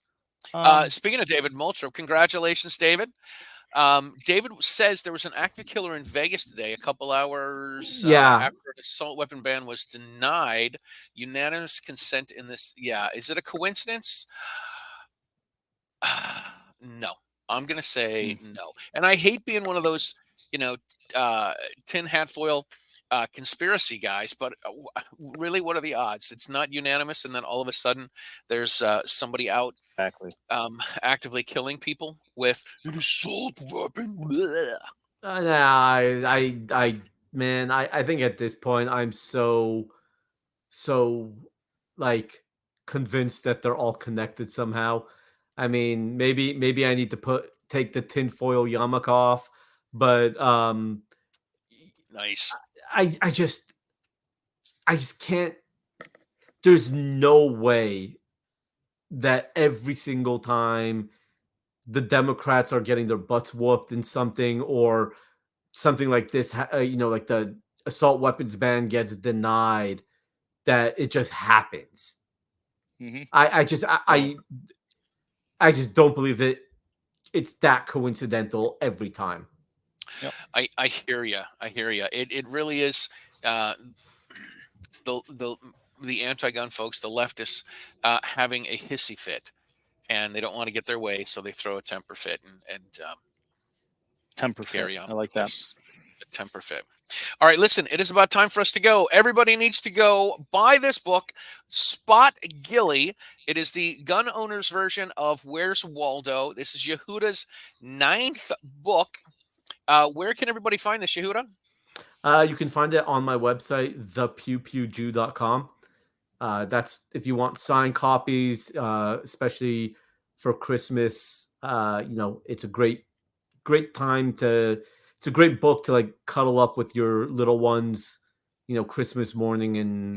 Speaking of David Moulthrop, congratulations, David. David says there was an active killer in Vegas today, a couple hours after an assault weapon ban was denied. Unanimous consent in this. Yeah. Is it a coincidence? No. I'm going to say no. And I hate being one of those, tin hat foil conspiracy guys, but really, what are the odds? It's not unanimous, and then all of a sudden there's somebody out actively killing people with an assault weapon. I think at this point I'm so like convinced that they're all connected somehow. I mean, maybe I need to take the tinfoil yarmulke off, but nice. I just can't. There's no way that every single time the Democrats are getting their butts whooped in something or something like this, like the assault weapons ban gets denied, that it just happens. Mm-hmm. I just don't believe that it's that coincidental every time. Yep. I hear you. It really is. The anti-gun folks, the leftists, having a hissy fit, and they don't want to get their way, so they throw a temper fit and temper carry fit. on. I like that. A temper fit. All right, listen, it is about time for us to go. Everybody needs to go buy this book, Spot Ghillie. It is the gun owner's version of Where's Waldo. This is Yehuda's 9th book. Where can everybody find this, Yehuda? You can find it on my website, thepewpewjew.com. That's if you want signed copies, especially for Christmas. It's a great time to. It's a great book to like cuddle up with your little ones, Christmas morning, and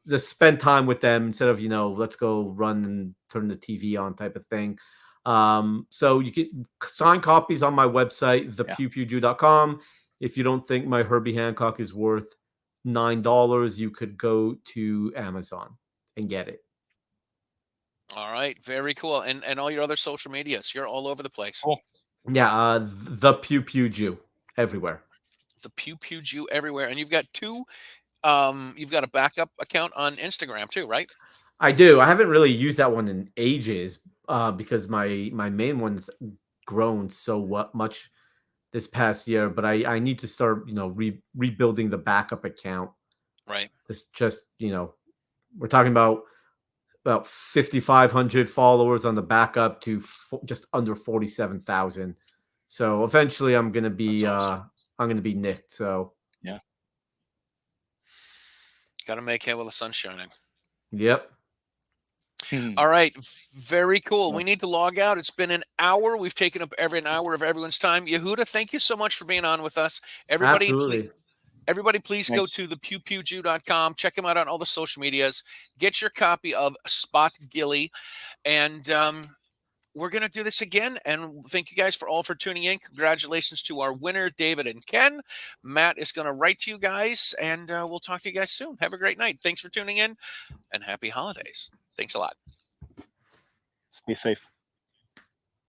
just spend time with them instead of let's go run and turn the TV on type of thing. So you can sign copies on my website, thepewpewjew.com. If you don't think my Herbie Hancock is worth $9, you could go to Amazon and get it. All right, very cool. And all your other social medias, you're all over the place. Cool. Yeah, the Pew Pew Jew everywhere. The Pew Pew Jew everywhere, and you've got two. You've got a backup account on Instagram too, right? I do. I haven't really used that one in ages because my main one's grown so much this past year. But I need to start rebuilding the backup account. Right. It's just we're talking about 5,500 followers on the backup to just under 47,000. So eventually, I'm gonna be awesome. I'm gonna be nicked. So yeah, got to make hay while the sun's shining. Yep. All right, very cool. We need to log out. It's been an hour. We've taken up an hour of everyone's time. Yehuda, thank you so much for being on with us. Absolutely. Everybody, please go Thanks. to thepewpewjew.com. Check him out on all the social medias. Get your copy of Spot Ghillie. And we're going to do this again. And thank you guys for tuning in. Congratulations to our winner, David and Ken. Matt is going to write to you guys. And we'll talk to you guys soon. Have a great night. Thanks for tuning in. And happy holidays. Thanks a lot. Stay safe.